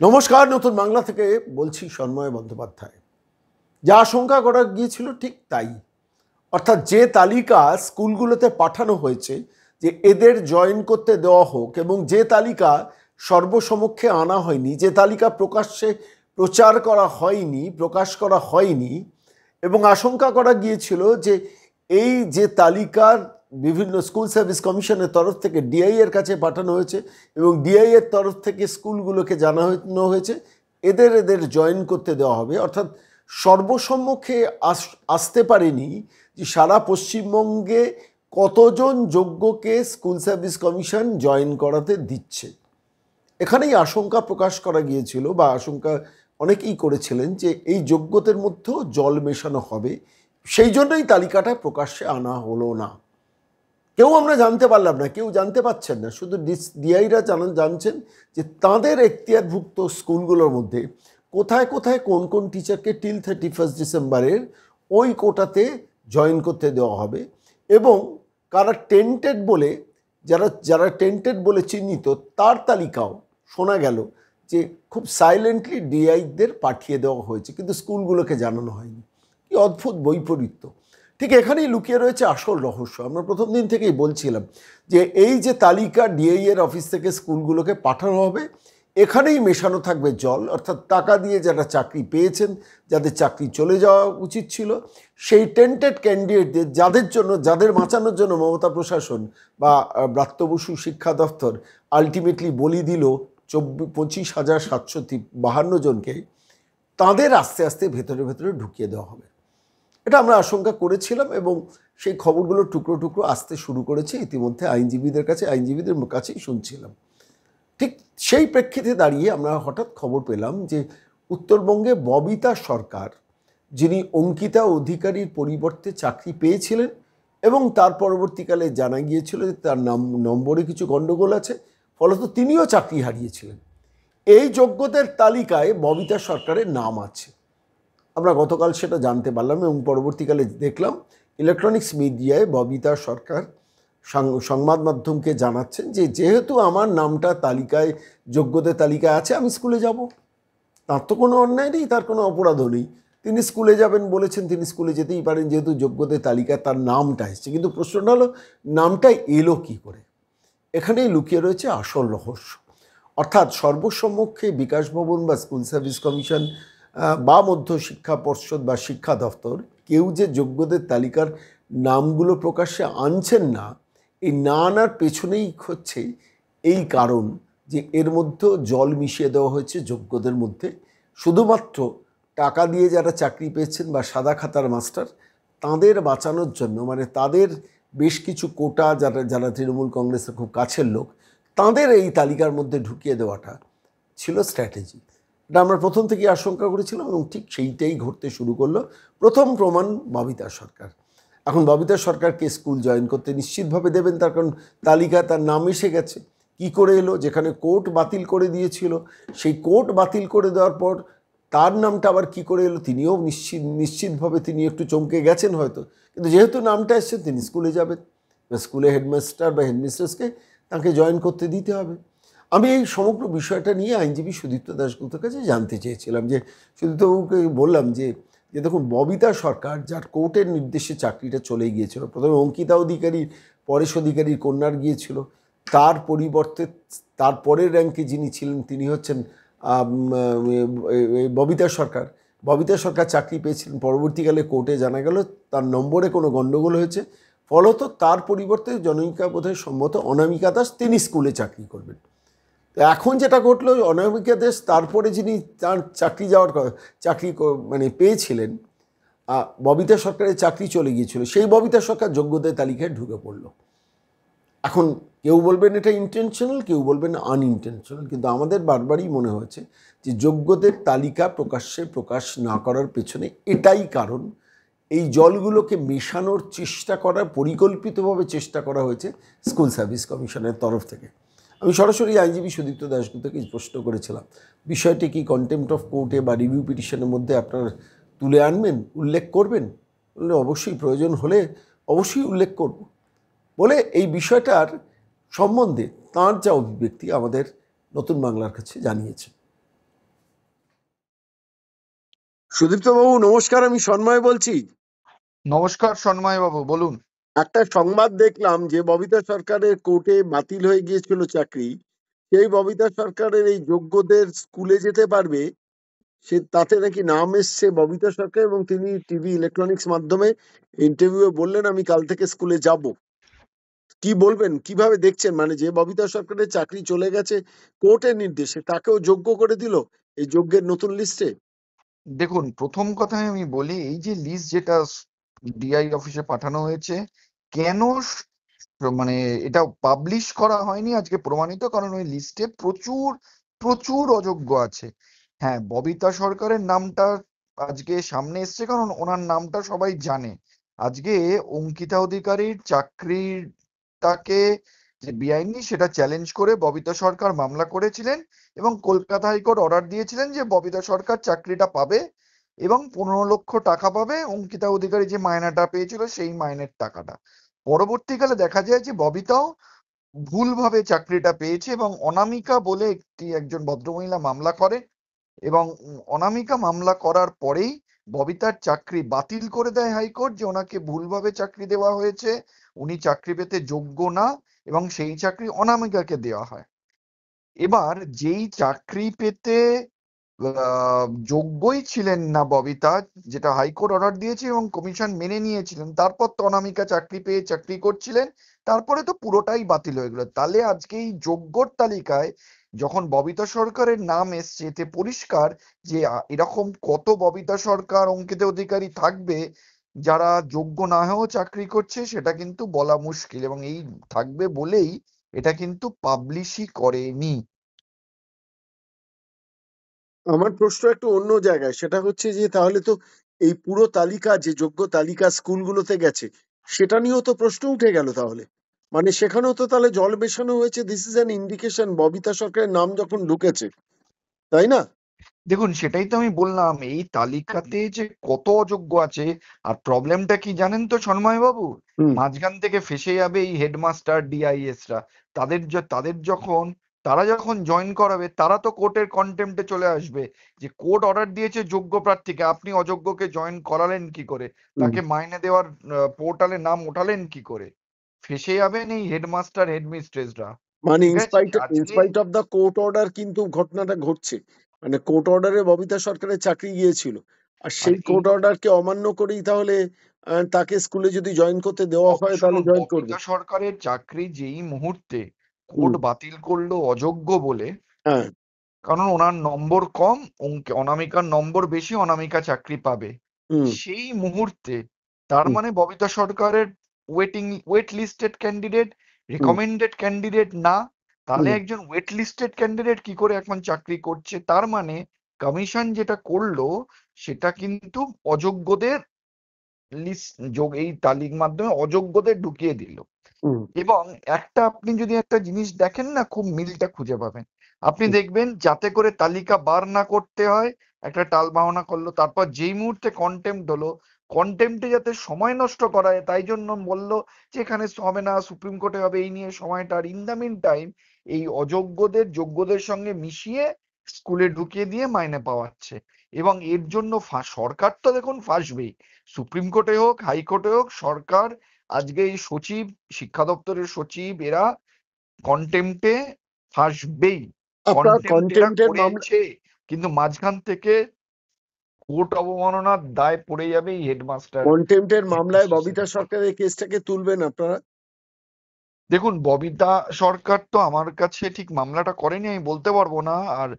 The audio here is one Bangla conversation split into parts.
নমস্কার, নতুন বাংলা থেকে বলছি সন্ময় বন্দ্যোপাধ্যায়। যা আশঙ্কা করা গিয়েছিল ঠিক তাই, অর্থাৎ যে তালিকা স্কুলগুলোতে পাঠানো হয়েছে যে এদের জয়েন করতে দেওয়া হোক, এবং যে তালিকা সর্বসমক্ষে আনা হয়নি, যে তালিকা প্রকাশ্যে প্রচার করা হয়নি, প্রকাশ করা হয়নি, এবং আশঙ্কা করা গিয়েছিল যে এই যে তালিকার বিভিন্ন স্কুল সার্ভিস কমিশনের তরফ থেকে ডিআই এর কাছে পাঠানো হয়েছে এবং ডিআই এর তরফ থেকে স্কুলগুলোকে জানানো হয়েছে এদের জয়েন করতে দেওয়া হবে, অর্থাৎ সর্বসম্মুখে আসতে পারেনি যে সারা পশ্চিমবঙ্গে কতজন যোগ্যকে স্কুল সার্ভিস কমিশন জয়েন করাতে দিচ্ছে। এখানেই আশঙ্কা প্রকাশ করা গিয়েছিল, বা আশঙ্কা অনেকেই করেছিলেন যে এই যোগ্যতার মধ্যেও জল মেশানো হবে, সেই জন্যই তালিকাটা প্রকাশ্যে আনা হলো না। কেউ আমরা জানতে পারলাম না, কেউ জানতে পারছেন না, শুধু ডিআইরা জানছেন যে তাঁদের এখতিয়ারভুক্ত স্কুলগুলোর মধ্যে কোথায় কোথায় কোন কোন টিচারকে টিল 31 ডিসেম্বরের ওই কোটাতে জয়েন করতে দেওয়া হবে, এবং কারা টেন্টেড বলে, যারা টেন্টেড বলে চিহ্নিত তার তালিকাও শোনা গেল যে খুব সাইলেন্টলি ডিআইদের পাঠিয়ে দেওয়া হয়েছে, কিন্তু স্কুলগুলোকে জানানো হয়নি। কি অদ্ভুত বৈপরীত্য! ঠিক এখানেই লুকিয়ে রয়েছে আসল রহস্য। আমরা প্রথম দিন থেকেই বলছিলাম যে এই যে তালিকা ডিআই এর অফিস থেকে স্কুলগুলোকে পাঠানো হবে, এখানেই মেশানো থাকবে জল, অর্থাৎ টাকা দিয়ে যারা চাকরি পেয়েছেন, যাদের চাকরি চলে যাওয়া উচিত ছিল, সেই টেন্টেড ক্যান্ডিডেটদের যাদের বাঁচানোর জন্য মমতা প্রশাসন বা ব্রাত্য বসু শিক্ষা দপ্তর আলটিমেটলি বলি দিল 25,752 জনকে, তাদের আস্তে আস্তে ভেতরে ভেতরে ঢুকিয়ে দেওয়া হবে। এটা আমরা আশঙ্কা করেছিলাম, এবং সেই খবরগুলো টুকরো টুকরো আসতে শুরু করেছে ইতিমধ্যে আইনজীবীদের কাছেই শুনছিলাম। ঠিক সেই প্রেক্ষিতে দাঁড়িয়ে আমরা হঠাৎ খবর পেলাম যে উত্তরবঙ্গে ববিতা সরকার, যিনি অঙ্কিতা অধিকারীর পরিবর্তে চাকরি পেয়েছিলেন, এবং তার পরবর্তীকালে জানা গিয়েছিল যে তার নম্বরে কিছু গণ্ডগোল আছে, ফলত তিনিও চাকরি হারিয়েছিলেন। এই যোগ্যদের তালিকায় ববিতা সরকারের নাম আছে। আমরা গতকাল সেটা জানতে পারলাম, এবং পরবর্তীকালে দেখলাম ইলেকট্রনিক্স মিডিয়ায় ববিতা সরকার সংবাদ মাধ্যমকে জানাচ্ছেন যে যেহেতু আমার নামটা তালিকায়, যোগ্যদের তালিকায় আছে, আমি স্কুলে যাব। তার তো কোনো অন্যায় নেই, তার কোনো অপরাধও নেই, তিনি স্কুলে যাবেন বলেছেন, তিনি স্কুলে যেতেই পারেন, যেহেতু যোগ্যদের তালিকায় তার নামটা এসছে। কিন্তু প্রশ্নটা হলো, নামটা এলো কী করে? এখানেই লুকিয়ে রয়েছে আসল রহস্য। অর্থাৎ সর্বসম্মুখে বিকাশ ভবন বা স্কুল সার্ভিস কমিশন বা মধ্য শিক্ষা পর্ষদ বা শিক্ষা দপ্তর কেউ যে যোগ্যদের তালিকার নামগুলো প্রকাশ্যে আনছেন না, এই না আনার পেছনেই হচ্ছে এই কারণ যে এর মধ্যে জল মিশিয়ে দেওয়া হয়েছে যোগ্যদের মধ্যে, শুধুমাত্র টাকা দিয়ে যারা চাকরি পেয়েছেন বা সাদা খাতার মাস্টার, তাদের বাঁচানোর জন্য, মানে তাদের বেশ কিছু কোটা, যারা তৃণমূল কংগ্রেসের খুব কাছের লোক, তাদের এই তালিকার মধ্যে ঢুকিয়ে দেওয়াটা ছিল স্ট্র্যাটেজি। এটা আমরা প্রথম থেকেই আশঙ্কা করেছিলাম, এবং ঠিক সেইটাই ঘটতে শুরু করলো। প্রথম প্রমাণ ববিতা সরকার। এখন ববিতা সরকারকে স্কুল জয়েন করতে নিশ্চিতভাবে দেবেন, তার কারণ তালিকায় তার নাম এসে গেছে। কি করে এলো? যেখানে কোর্ট বাতিল করে দিয়েছিল, সেই কোর্ট বাতিল করে দেওয়ার পর তার নামটা আবার কি করে এলো, তিনিও নিশ্চিতভাবে তিনি একটু চমকে গেছেন হয়তো, কিন্তু যেহেতু নামটা এসছে তিনি স্কুলে যাবেন, স্কুলে হেডমাস্টার বা হেডমিস্ট্রেসকে তাকে জয়েন করতে দিতে হবে। আমি এই সমগ্র বিষয়টা নিয়ে আইনজীবী সুদীপ্ত দাশগুপ্তের কাছে জানতে চেয়েছিলাম, যে সুদীপ্তবাবুকে বললাম যে দেখুন, ববিতা সরকার, যার কোর্টের নির্দেশে চাকরিটা চলে গিয়েছিল, প্রথমে অঙ্কিতা অধিকারী, পরেশ অধিকারীর কন্যার গিয়েছিল, তার পরিবর্তে তার পরের র্যাঙ্কে যিনি ছিলেন তিনি হচ্ছেন ববিতা সরকার। ববিতা সরকার চাকরি পেয়েছিলেন, পরবর্তীকালে কোর্টে জানা গেল তার নম্বরে কোনো গণ্ডগোল হয়েছে, ফলত তার পরিবর্তে জনৈকা বোধহয় সম্মত অনামিকা দাস, তিনি স্কুলে চাকরি করবেন। তো এখন যেটা ঘটলো, অনামিকা দাস তারপরে যিনি তার চাকরি মানে পেয়েছিলেন, ববিতা সরকারের চাকরি চলে গিয়েছিল, সেই ববিতা সরকার যোগ্যদের তালিকায় ঢুকে পড়ল। এখন কেউ বলবেন এটা ইন্টেনশনাল, কেউ বলবেন আনইন্টেনশনাল, কিন্তু আমাদের বারবারই মনে হয়েছে যে যোগ্যদের তালিকা প্রকাশ্যে প্রকাশ না করার পেছনে এটাই কারণ। এই জলগুলোকে মেশানোর চেষ্টা পরিকল্পিতভাবে চেষ্টা করা হয়েছে স্কুল সার্ভিস কমিশনের তরফ থেকে। আমি সরাসরি আইনজীবী সুদীপ্ত দাশগুপ্তকে প্রশ্ন করেছিলাম, বিষয়টি কি কন্টেম্পট অফ কোর্টে বা রিভিউ পিটিশনের মধ্যে আপনার তুলে আনবেন, উল্লেখ করবেন? বললে অবশ্যই, প্রয়োজন হলে অবশ্যই উল্লেখ করব বলে এই বিষয়টার সম্বন্ধে তাঁর যা অভিব্যক্তি আমাদের নতুন বাংলার কাছে জানিয়েছে। সুদীপ্ত বাবু নমস্কার, আমি সন্ময় বলছি। নমস্কার সন্ময় বাবু, বলুন। একটা সংবাদ দেখলাম যে ববিতা সরকারের কোর্টে বাতিল হয়ে গিয়েছিল চাকরি, সেই ববিতা সরকারের এই যোগ্যদের স্কুলে যেতে পারবে, সে তাতে নাকি নাম এসছে ববিতা সরকার, এবং তিনি টিভি ইলেকট্রনিক্স মাধ্যমে ইন্টারভিউ বললেন আমি কাল থেকে স্কুলে যাব। কি বলবেন, কিভাবে দেখছেন? মানে যে ববিতা সরকারের চাকরি চলে গেছে কোর্টের নির্দেশে, তাকেও যোগ্য করে দিল এই যোগ্যের নতুন লিস্টে। দেখুন, প্রথম কথায় আমি বলি, এই যে লিস্ট যেটা ডিআই অফিসে পাঠানো হয়েছে, কেন মানে এটা পাবলিশ করা হয়নি আজকে প্রমাণিত, কারণ ওই লিস্টে প্রচুর প্রচুর অযোগ্য আছে। হ্যাঁ, ববিতা সরকারের নামটা আজকে সামনে এসছে কারণ ওনার নামটা সবাই জানে। আজকে অঙ্কিতা অধিকারীর চাকরিটাকে যে বেআইনি সেটা চ্যালেঞ্জ করে ববিতা সরকার মামলা করেছিলেন, এবং কলকাতা হাইকোর্ট অর্ডার দিয়েছিলেন যে ববিতা সরকার চাকরিটা পাবে এবং 15 লক্ষ টাকা পাবে, অঙ্কিতা অধিকারী যে মাইনেটা পেয়েছিল সেই মাইনের টাকাটা। পরবর্তীকালে দেখা যায় যে ববিতাও ভুলভাবে চাকরিটা পেয়েছে, এবং অনামিকা বলে একজন ভদ্রমহিলা মামলা করে, এবং অনামিকা মামলা করার পরেই ববিতার চাকরি বাতিল করে দেয় হাইকোর্ট, যে ওনাকে ভুলভাবে চাকরি দেওয়া হয়েছে, উনি চাকরি পেতে যোগ্য না, এবং সেই চাকরি অনামিকাকে দেওয়া হয়। এবার যেই চাকরি পেতে যোগ্যই ছিলেন না ববিতা, যেটা হাইকোর্ট অর্ডার দিয়েছে এবং কমিশন মেনে নিয়েছিলেন, তারপর তো অনামিকা চাকরি পেয়ে চাকরি করছিলেন, তারপরে তো পুরোটাই বাতিল হয়ে গেল। তাহলে আজকে এই যোগ্যর তালিকায় যখন ববিতা সরকারের নাম এসছে, এতে পরিষ্কার যে এরকম কত ববিতা সরকার, অঙ্কিতা অধিকারী থাকবে যারা যোগ্য না হয়েও চাকরি করছে, সেটা কিন্তু বলা মুশকিল, এবং এই থাকবে বলেই এটা কিন্তু পাবলিশই করেনি। আমার প্রশ্ন একটু অন্য জায়গায়, সেটা হচ্ছে যে তাহলে তো এই পুরো তালিকা, যে যোগ্য তালিকা স্কুলগুলোতে গেছে, সেটা নিয়েও তো প্রশ্ন উঠে গেল তাহলে। মানে সেখানেও তো তাহলে জল মেশানো হয়েছে। This is an indication Babita সরকারের নাম যখন ঢুকেছে, তাই না? দেখুন, সেটাই তো আমি বললাম, এই তালিকাতে যে কত অযোগ্য আছে। আর প্রবলেমটা কি জানেন তো সন্ময় বাবু, হুম। মাঝখান থেকে ফেঁসে যাবে এই হেডমাস্টার ডিআইএস রা। তাদের যখন তারা যখন জয়েন করাবে, তারা তো কোর্টের কন্টেম্পটে চলে আসবে, যে কোর্ট অর্ডার দিয়েছে যোগ্য প্রার্থীকে, আপনি অযোগ্যকে জয়েন করালেন কি করে, হুম। তাকে মাইনে দেওয়ার পোর্টালে নাম ওঠালেন কি করে। ফেঁসে যাবেন এই হেডমাস্টার হেডমিস্ট্রেসরা। মানে ঠিক আছে আজকে। In spite of the court order কিন্তু ঘটনাটা ঘটছে। মানে কোর্ট অর্ডারে ববিতা সরকারের চাকরি গিয়েছিল, আর আর সেই এই কোর্ট অর্ডারকে অমান্য করেই তাহলে তাকে স্কুলে যদি জয়েন করতে দেওয়া হয় তাহলে শুনুন, জয়েন করবে। ববিতা সরকারের চাকরি যেই মুহূর্তে হুম। কোর্ট বাতিল করলো অযোগ্য বলে, হ্যাঁ। কারণ ওনার নম্বর কম, অনামিকার নম্বর বেশি, অনামিকা চাকরি পাবে, হুম। সেই মুহূর্তে তার হুম। মানে ববিতা সরকারের ওয়েট লিস্টেড ক্যান্ডিডেট, হুম। রিকমেন্ডেড ক্যান্ডিডেট না। তাহলে হুম। একজন ওয়েট লিস্টেড ক্যান্ডিডেট কি করে এখন চাকরি করছে? তার মানে কমিশন যেটা করলো সেটা কিন্তু অযোগ্যদের লিস্ট, এই তালিকার মাধ্যমে অযোগ্যদের ঢুকিয়ে দিল। হুম। এবং আপনি যদি একটা জিনিস দেখেন না, খুব মিলটা খুঁজে পাবেন। আপনি দেখবেন যাতে করে তালিকা বার না করতে হয়, একটা টাল বাহানা করলো, তারপর যেই মুহূর্তে কন্টেম্পট হলো, কন্টেম্পটে যাতে সময় নষ্ট করা হয় তাই জন্য বললো যে এখানে হবে না, সুপ্রিম কোর্টে হবে, এই নিয়ে সময়টা। আর ইন দ্য মিন টাইম এই অযোগ্যদের যোগ্যদের সঙ্গে মিশিয়ে স্কুলে ঢুকিয়ে দিয়ে মাইনে পাওয়াচ্ছে। এবং এর জন্য সরকার তো দেখুন ফাঁসবেই, সুপ্রিম কোর্টে হোক, হাইকোর্টে হোক, সরকার আজকে এই সচিব, শিক্ষা দপ্তরের সচিব, এরা কন্টেম্পটে ফাঁসবেই। আপনার কন্টেম্পট এরা কন্টেম্পটের মামলা, করেছে, কিন্তু মাঝখান থেকে কোর্ট অবমাননার দায় পড়ে যাবে এই হেডমাস্টার কন্টেম্পটের মামলায় হেডমিস্ট্রেসের ববিতা উপর। সরকারের কেসটাকে তুলবেন আপনারা? দেখুন, ববিতা সরকার তো আমার কাছে ঠিক মামলাটা করেনি, আমি বলতে পারবো না। আর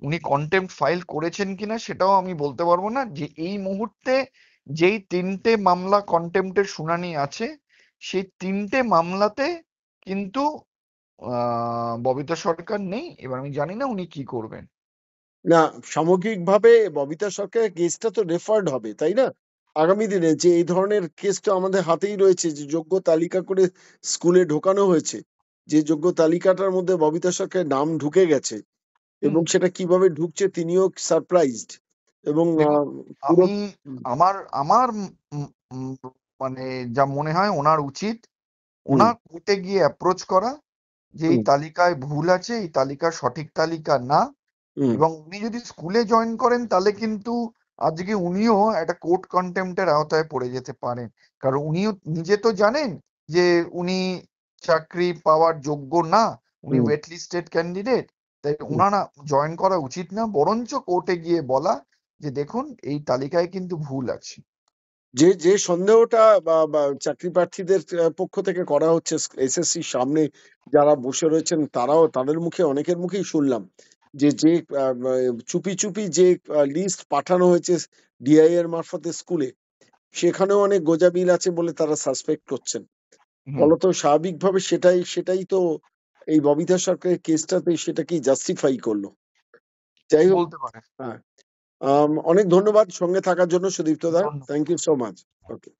উনি কন্টেম্পট ফাইল করেছেন কিনা সেটাও আমি বলতে পারবো না। যে এই মুহূর্তে যেই 3টে মামলা কন্টেম্পটের শুনানি আছে, সেই 3টে মামলাতে কিন্তু ববিতা সরকার নেই। এবার আমি জানি না উনি কি করবেন। না, সামগ্রিকভাবে ববিতা সরকারের কেসটা তো রেফার্ড হবে, তাই না? আগামী দিনে যে এই ধরনের কেস তো আমাদের হাতেই রয়েছে, যে যোগ্য তালিকা করে স্কুলে ঢোকানো হয়েছে, যে যোগ্য তালিকাটার মধ্যে ববিতা সরকারের নাম ঢুকে গেছে, হুম। এবং সেটা কিভাবে ঢুকছে তিনিও সারপ্রাইজড। এবং দেখুন, পুরো। আমি আমার আমার উম, উম, মানে যা মনে হয় ওনার উচিত হুম। ওনার কোর্টে গিয়ে অ্যাপ্রোচ করা, যে এই হুম। তালিকায় ভুল আছে, এই তালিকা সঠিক তালিকা না। হুম। এবং উনি যদি স্কুলে জয়েন করেন তাহলে কিন্তু আজকে উনিও একটা কোর্ট কন্টেম্প্টের আওতায় পড়ে যেতে পারেন, কারণ উনিও নিজে তো জানেন যে উনি চাকরি পাওয়ার যোগ্য না, উনি হুম, ওয়েট লিস্টেড ক্যান্ডিডেট। তাই হুম। উনারা জয়েন করা উচিত না, বরঞ্চ কোর্টে গিয়ে বলা যে দেখুন এই তালিকায় কিন্তু ভুল আছে। যে যে সন্দেহটা বা চাকরি প্রার্থীদের পক্ষ থেকে করা হচ্ছে এসএসসির সামনে যারা বসে রয়েছেন তারাও, তাদের মুখে অনেকের মুখেই শুনলাম যে যে চুপি চুপি যে লিস্ট পাঠানো হয়েছে ডিআই এর মারফতে স্কুলে, সেখানেও অনেক গোঁজামিল আছে বলে তারা সাসপেক্ট করছেন। হুম, ফলত স্বাভাবিকভাবে সেটাই সেটাই তো এই ববিতা সরকারের কেসটাতে সেটাকেই জাস্টিফাই করলো। যাই হোক, বলতে পারেন। হ্যাঁ, অনেক ধন্যবাদ সঙ্গে থাকার জন্য সুদীপ্ত দা, ধন্যবাদ। Thank you so much. Okay.